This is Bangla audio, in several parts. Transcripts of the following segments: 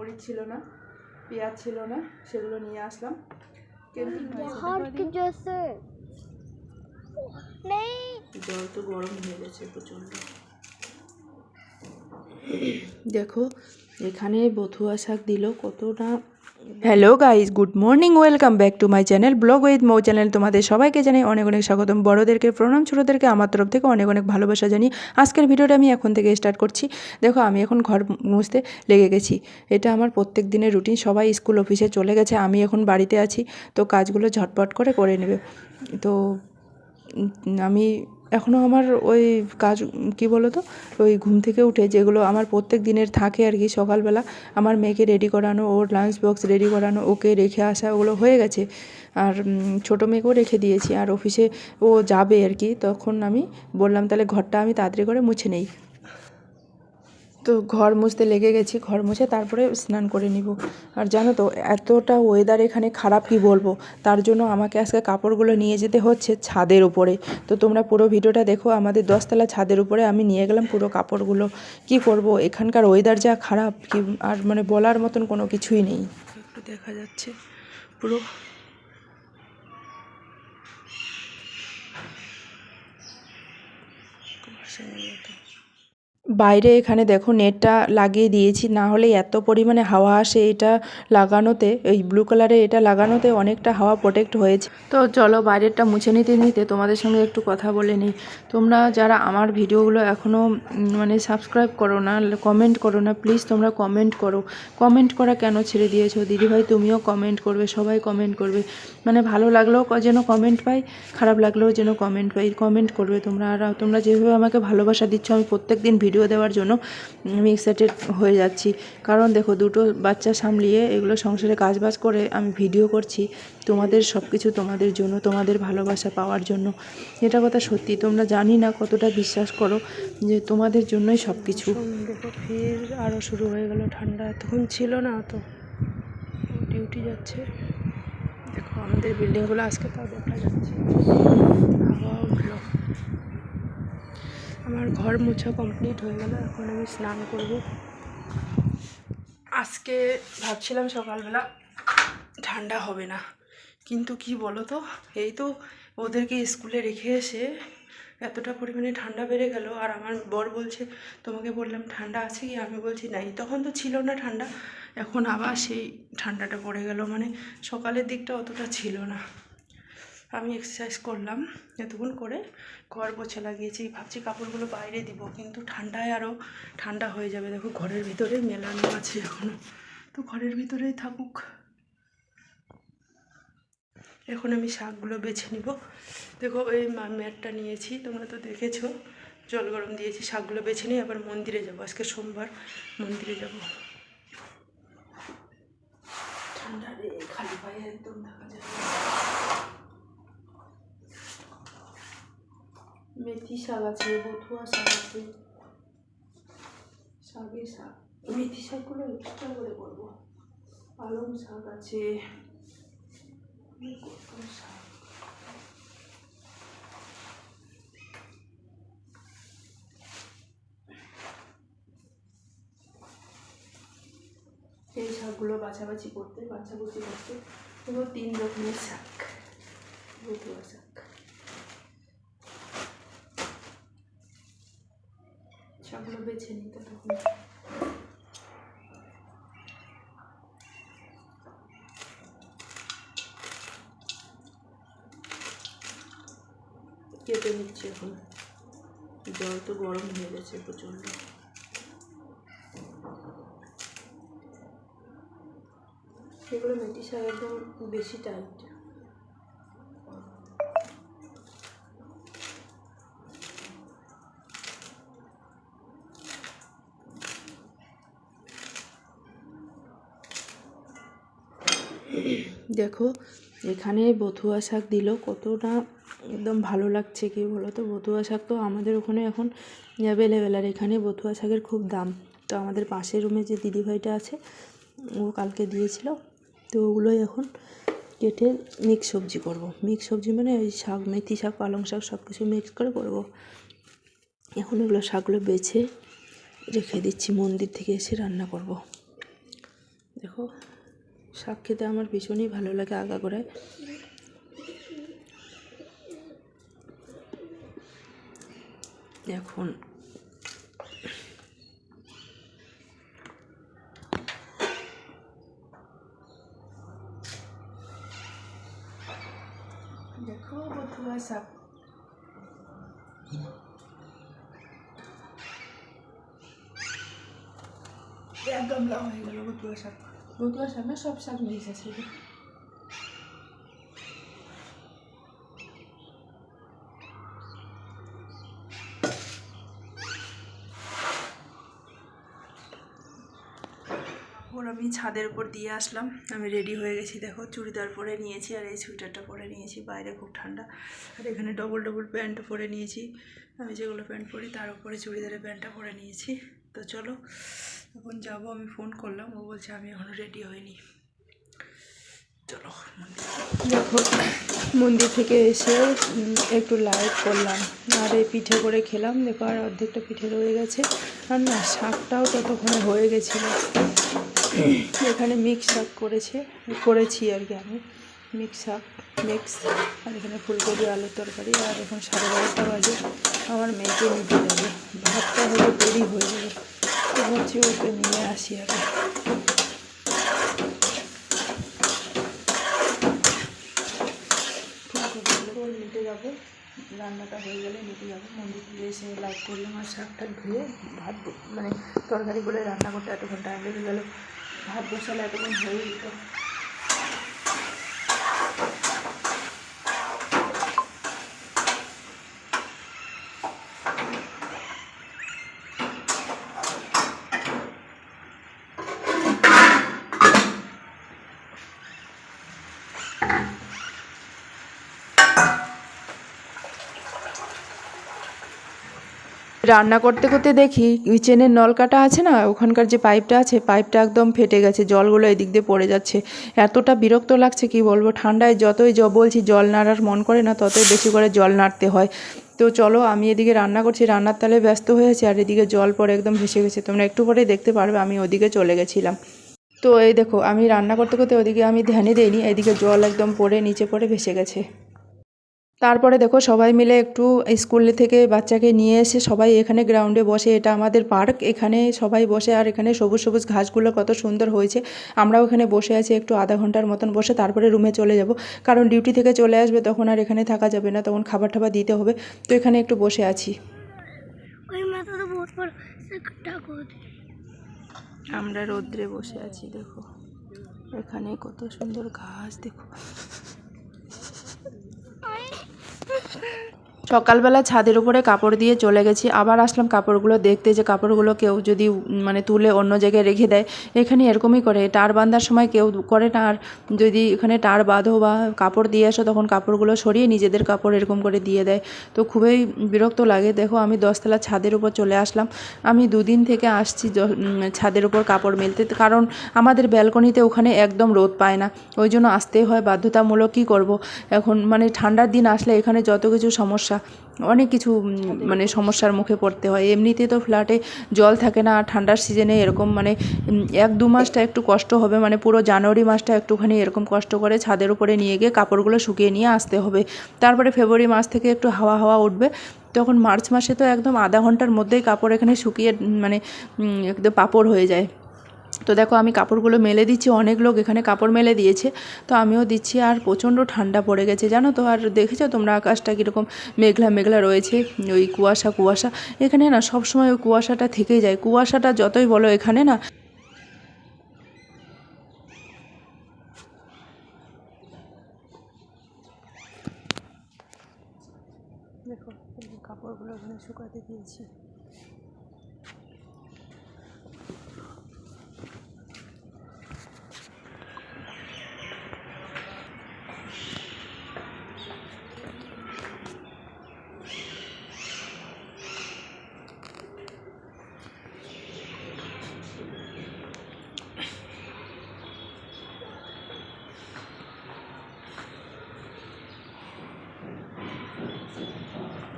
মরিচ ছিল না, পেঁয়াজ ছিল না, সেগুলো নিয়ে আসলাম। জল তো গরম হয়ে গেছে প্রচণ্ড। দেখো এখানে বথুয়া শাক দিল কতটা। Hello guys, good morning, welcome back to my channel blog with Mou channel. তোমাদের সবাইকে জানাই অনেক অনেক স্বাগতম। বড়োদেরকে প্রণাম, ছোটোদেরকে আমার তরফ থেকে অনেক অনেক ভালোবাসা জানিয়ে আজকের ভিডিওটা আমি এখন থেকে স্টার্ট করছি। দেখো আমি এখন ঘর মুছতে লেগে গেছি। এটা আমার প্রত্যেক দিনের রুটিন। সবাই স্কুল অফিসে চলে গেছে, আমি এখন বাড়িতে আছি, তো কাজগুলো ঝটপট করে নেবে। তো আমি এখনও আমার ওই কাজ কী বলো তো, ওই ঘুম থেকে উঠে যেগুলো আমার প্রত্যেক দিনের থাকে আর কি, সকালবেলা আমার মেয়েকে রেডি করানো, ওর লাঞ্চ বক্স রেডি করানো, ওকে রেখে আসা, ওগুলো হয়ে গেছে। আর ছোটো মেয়েকেও রেখে দিয়েছি। আর অফিসে ও যাবে আর কি, তখন আমি বললাম তাহলে ঘরটা আমি তাড়াতাড়ি করে মুছে নেই। তো ঘর মুছতে লেগে গেছি, ঘর মুছে তারপরে স্নান করে নিব। আর জানো তো এতটা ওয়েদার এখানে খারাপ, কি বলবো, তার জন্য আমাকে আজকে কাপড়গুলো নিয়ে যেতে হচ্ছে ছাদের উপরে। তো তোমরা পুরো ভিডিওটা দেখো। আমাদের 10তলা ছাদের উপরে আমি নিয়ে গেলাম পুরো কাপড়গুলো। কি করব, এখানকার ওয়েদার যা খারাপ, কি আর মানে বলার মতন কোনো কিছুই নেই। একটু দেখা যাচ্ছে পুরো বাইরে। এখানে দেখো নেটটা লাগিয়ে দিয়েছি, না হলে এত পরিমাণে হাওয়া আসে। এটা লাগানোতে, এই ব্লু কালারে এটা লাগানোতে অনেকটা হাওয়া প্রোটেক্ট হয়েছে। তো চলো বাইরেরটা মুছে নিতে নিতে তোমাদের সঙ্গে একটু কথা বলে নিই। তোমরা যারা আমার ভিডিওগুলো এখনও মানে সাবস্ক্রাইব করো না, কমেন্ট করো না, প্লিজ তোমরা কমেন্ট করো। কমেন্ট করা কেন ছেড়ে দিয়েছো দিদিভাই? তুমিও কমেন্ট করবে, সবাই কমেন্ট করবে। মানে ভালো লাগলেও যেন কমেন্ট পাই, খারাপ লাগলেও যেন কমেন্ট পাই। কমেন্ট করবে তোমরা। আর তোমরা যেভাবে আমাকে ভালোবাসা দিচ্ছ, আমি প্রত্যেক দিন ভিডিও দেওয়ার জন্য আমি এক্সাইটেড হয়ে যাচ্ছি। কারণ দেখো দুটো বাচ্চা সামলিয়ে এগুলো সংসারে কাজবাজ করে আমি ভিডিও করছি তোমাদের সব কিছু, তোমাদের জন্য, তোমাদের ভালোবাসা পাওয়ার জন্য। এটা কথা সত্যি, তোমরা জানি না কতটা বিশ্বাস করো যে তোমাদের জন্যই সব কিছু। দেখো ফির আরও শুরু হয়ে গেল ঠান্ডা, এতক্ষণ ছিল না, তো ডিউটি যাচ্ছে। দেখো আমাদের বিল্ডিংগুলো আজকে তাও দেখা যাচ্ছে, হাওয়া উঠলো। আমার ঘর মোছা কমপ্লিট হয়ে গেল, এখন আমি স্নান করব। আজকে ভাবছিলাম সকালবেলা ঠান্ডা হবে না, কিন্তু কি বলো তো, এই তো ওদেরকে স্কুলে রেখে এসে এতটা পরিমাণে ঠান্ডা বেড়ে গেল। আর আমার বর বলছে তোমাকে বললাম ঠান্ডা আছে কি, আমি বলছি নাই। তখন তো ছিল না ঠান্ডা, এখন আবার সেই ঠান্ডাটা পড়ে গেল। মানে সকালের দিকটা অতটা ছিল না। আমি এক্সারসাইজ করলাম এতক্ষণ করে, ঘর পোছা লাগিয়েছি, ভাবছি কাপড়গুলো বাইরে দিব, কিন্তু ঠান্ডায় আরও ঠান্ডা হয়ে যাবে। দেখো ঘরের ভিতরে মেলানো আছে এখনও, তো ঘরের ভিতরেই থাকুক। এখন আমি শাকগুলো বেছে নিব। দেখো এই ম্যাটটা নিয়েছি, তোমরা তো দেখেছো, জল গরম দিয়েছি। শাকগুলো বেছে নিয়ে আবার মন্দিরে যাব, আজকে সোমবার, মন্দিরে যাব। ঠান্ডা রে, খালি পায়ে একদম থাকা যায়। মেথি শাক আছে, বথুয়া শাক আছে, শাকের শাক, মেথি শাকগুলো এক্সট্রা করে করবো। পালং শাক আছে, শাক, এই শাকগুলো বাছাবাছি করতে, বাছাবুছি করতে। এবার 3 রকমের শাক, বথুয়া শাক। শাকগুলো বেছে নিতে তখন কেটে নিচ্ছি। এখন জল তো গরম হয়ে গেছে প্রচণ্ড। এগুলো মেথি শাক একদম বেশি টাইট। দেখো এখানে বথুয়া শাক দিল, কতটা একদম ভালো লাগছে। কি বলো তো, বথুয়া শাক তো আমাদের ওখানে এখন অ্যাভেলেবেল, আর এখানে বথুয়া শাকের খুব দাম। তো আমাদের পাশের রুমে যে দিদিভাইটা আছে, ও কালকে দিয়েছিল, তো ওগুলোই এখন কেটে মিক্স সবজি করব। মিক্স সবজি মানে ওই শাক, মেথি শাক, পালং শাক সব কিছু মিক্স করে করব। এখন এগুলো শাকগুলো বেছে রেখে দিচ্ছি, মন্দির থেকে এসে রান্না করব। দেখো শাক খেতে আমার ভীষণই ভালো লাগে আগাগোড়ায়। এখন দেখো বথুয়া শাক, এক গামলা হয়ে গেল বথুয়া শাক। বথুয়া শাক না, সব শাক মিক্স আছে। ওর আমি ছাদের উপর দিয়ে আসলাম, আমি রেডি হয়ে গেছি। দেখো চুড়িদার পরে নিয়েছি আর এই সোয়েটারটা পরে নিয়েছি, বাইরে খুব ঠান্ডা। আর এখানে ডবল ডবল প্যান্ট পরে নিয়েছি, আমি যেগুলো প্যান্ট পরি তার উপরে চুড়িদারের প্যান্টটা পরে নিয়েছি। তো চলো এখন যাবো। আমি ফোন করলাম, ও বলছে আমি এখনও রেডি হইনি। চলো দেখো মন্দির থেকে এসে একটু লাইট করলাম আর এই পিঠে করে খেলাম। দেখো আর অর্ধেকটা পিঠে রয়ে গেছে। আর না শাকটাও ততক্ষণে হয়ে গেছিলো। এখানে মিক্স শাক করেছি আর কি আমি, মিক্স শাক মিক্স। আর এখানে ফুলকপি আলুর তরকারি। আর এখন 12:30 বাজে, আমার মেয়েকে নিতে যাবে, ভাতটা হলে দেরি হয়ে যাবে। তো ভাবছি ওকে নিয়ে আসি আগে। ফুলকপিগুলো নিতে যাবো, রান্নাটা হয়ে গেলে নিতে যাবো। মন্দির থেকে এসে লাইট করলাম আর শাকটা ধুয়ে ভাত মানে তরকারিগুলো রান্না করতে এতক্ষণ টাইম লেগে গেলো। ভাত বসালে এতক্ষণ হয়ে যেত। রান্না করতে করতে দেখি কিচেনের নলকাটা আছে না, ওখানকার যে পাইপটা আছে, পাইপটা একদম ফেটে গেছে, জলগুলো এদিক দিয়ে পড়ে যাচ্ছে। এতটা বিরক্ত লাগছে কি বলবো। ঠান্ডায় যতই বলছি জল নাড়ার মন করে না, ততই বেশি করে জল নাড়তে হয়। তো চলো আমি এদিকে রান্না করছি, রান্নার তালে ব্যস্ত হয়েছি, আর এদিকে জল পরে একদম ভেসে গেছে। তোমরা একটু পরেই দেখতে পারবে আমি ওদিকে চলে গেছিলাম। তো এই দেখো আমি রান্না করতে করতে ওদিকে আমি ধ্যানে দিইনি, এদিকে জল একদম পড়ে নিচে পড়ে ভেসে গেছে। তারপরে দেখো সবাই মিলে একটু স্কুল থেকে বাচ্চাকে নিয়ে এসে সবাই এখানে গ্রাউন্ডে বসে, এটা আমাদের পার্ক, এখানে সবাই বসে। আর এখানে সবুজ সবুজ ঘাসগুলো কত সুন্দর হয়েছে। আমরাও এখানে বসে আছি একটু আধা ঘন্টার মতন বসে, তারপরে রুমে চলে যাব। কারণ ডিউটি থেকে চলে আসবে, তখন আর এখানে থাকা যাবে না, তখন খাবার টাবার দিতে হবে। তো এখানে একটু বসে আছি। আমরা রোদ্রে বসে আছি, দেখো এখানে কত সুন্দর ঘাস, দেখো। সকালবেলা ছাদের উপরে কাপড় দিয়ে চলে গেছি, আবার আসলাম কাপড়গুলো দেখতে, যে কাপড়গুলো কেউ যদি মানে তুলে অন্য জায়গায় রেখে দেয়। এখানে এরকমই করে, টার বাঁধার সময় কেউ করে না, আর যদি এখানে টার বাঁধো বা কাপড় দিয়ে আসো, তখন কাপড়গুলো সরিয়ে নিজেদের কাপড় এরকম করে দিয়ে দেয়। তো খুবই বিরক্ত লাগে। দেখো আমি 10তলা ছাদের উপর চলে আসলাম। আমি 2 দিন থেকে আসছি ছাদের উপর কাপড় মেলতে, কারণ আমাদের ব্যালকনিতে ওখানে একদম রোদ পায় না, ওই জন্য আসতেই হয় বাধ্যতামূলক। কী করব এখন, মানে ঠান্ডার দিন আসলে এখানে যত কিছু সমস্যা, অনেক কিছু মানে সমস্যার মুখে পড়তে হয়। এমনিতে তো ফ্ল্যাটে জল থাকে না, আর ঠান্ডার সিজনে এরকম মানে 1-2 মাসটা একটু কষ্ট হবে, মানে পুরো জানুয়ারি মাসটা একটুখানি এরকম কষ্ট করে ছাদের উপরে নিয়ে গিয়ে কাপড়গুলো শুকিয়ে নিয়ে আসতে হবে। তারপরে ফেব্রুয়ারি মাস থেকে একটু হাওয়া হাওয়া উঠবে, তখন মার্চ মাসে তো একদম আধা ঘন্টার মধ্যেই কাপড় এখানে শুকিয়ে মানে একদম পাপড় হয়ে যায়। তো দেখো আমি কাপড়গুলো মেলে দিচ্ছি, অনেক লোক এখানে কাপড় মেলে দিয়েছে, তো আমিও দিচ্ছি। আর প্রচণ্ড ঠান্ডা পড়ে গেছে জানো তো। আর দেখেছো তোমরা আকাশটা কীরকম মেঘলা মেঘলা রয়েছে, ওই কুয়াশা কুয়াশা। এখানে না সবসময় ওই কুয়াশাটা থেকেই যায়, কুয়াশাটা যতই বলো এখানে না। দেখো কাপড়গুলো ওখানে শুকাতে দিয়েছি।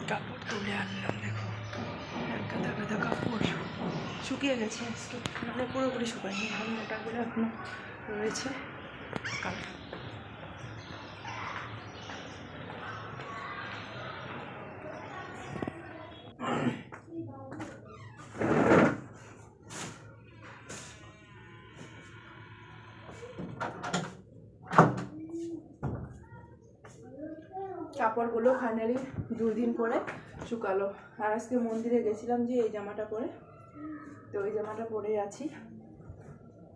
কাপড় তুলে আনলাম, দেখো একটা শুকিয়ে গেছে আজকে, মানে পুরোপুরি শুকায়নি, এখন মোটাগুলো এখনো রয়েছে। কাপড়গুলো ফাইনালি 2 দিন পরে শুকালো। আর আজকে মন্দিরে গেছিলাম যে এই জামাটা পরে, তো ওই জামাটা পরেই আছি।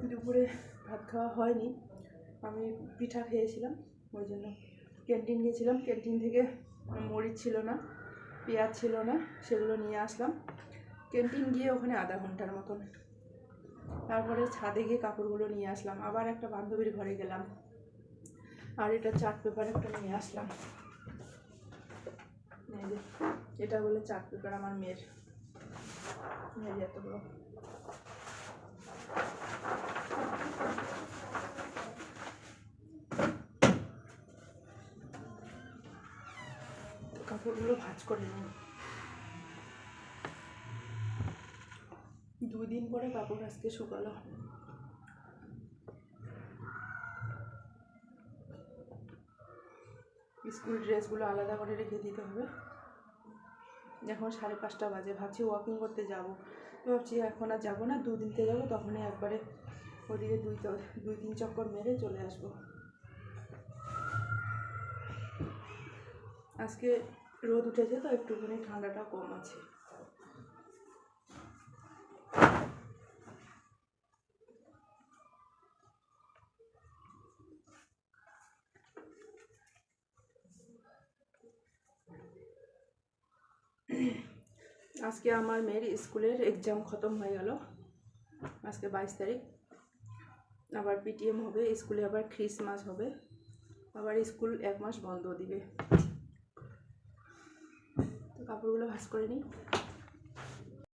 দুপুরে ভাত খাওয়া হয়নি, আমি পিঠা খেয়েছিলাম, ওই জন্য ক্যান্টিন গেছিলাম। ক্যান্টিন থেকে মরিচ ছিল না, পেঁয়াজ ছিল না, সেগুলো নিয়ে আসলাম। ক্যান্টিন গিয়ে ওখানে আধা ঘন্টার মতন, তারপরে ছাদে গিয়ে কাপড়গুলো নিয়ে আসলাম। আবার একটা বান্ধবীর ঘরে গেলাম, আর এটা চার্ট পেপার একটা নিয়ে আসলাম। এটা বলে চার্ট পেপার আমার মেয়ের, এত বড়। কাপড়গুলো ভাঁজ করে নিই। 2 দিন পরে কাপড় আজকে শুকালো। স্কুল ড্রেসগুলো আলাদা করে রেখে দিতে হবে। এখন 5:30 বাজে, ভাবছি ওয়াকিং করতে যাব, তো ভাবছি এখন আর যাবো না, 2 দিনতে যাবো, তখনই একবারে ওদিকে 2-3 চক্কর মেরে চলে আসবো। আজকে রোদ উঠেছে তো একটুখানি ঠান্ডাটা কম আছে। আজকে আমার মেয়ের স্কুলের এক্সাম খতম হয়ে গেল। আজকে 22 তারিখ, আবার পিটিএম হবে, স্কুলে আবার ক্রিসমাস হবে, আবার স্কুল 1 মাস বন্ধ দিবে। তো কাপড়গুলো ভাঁজ করে নিই।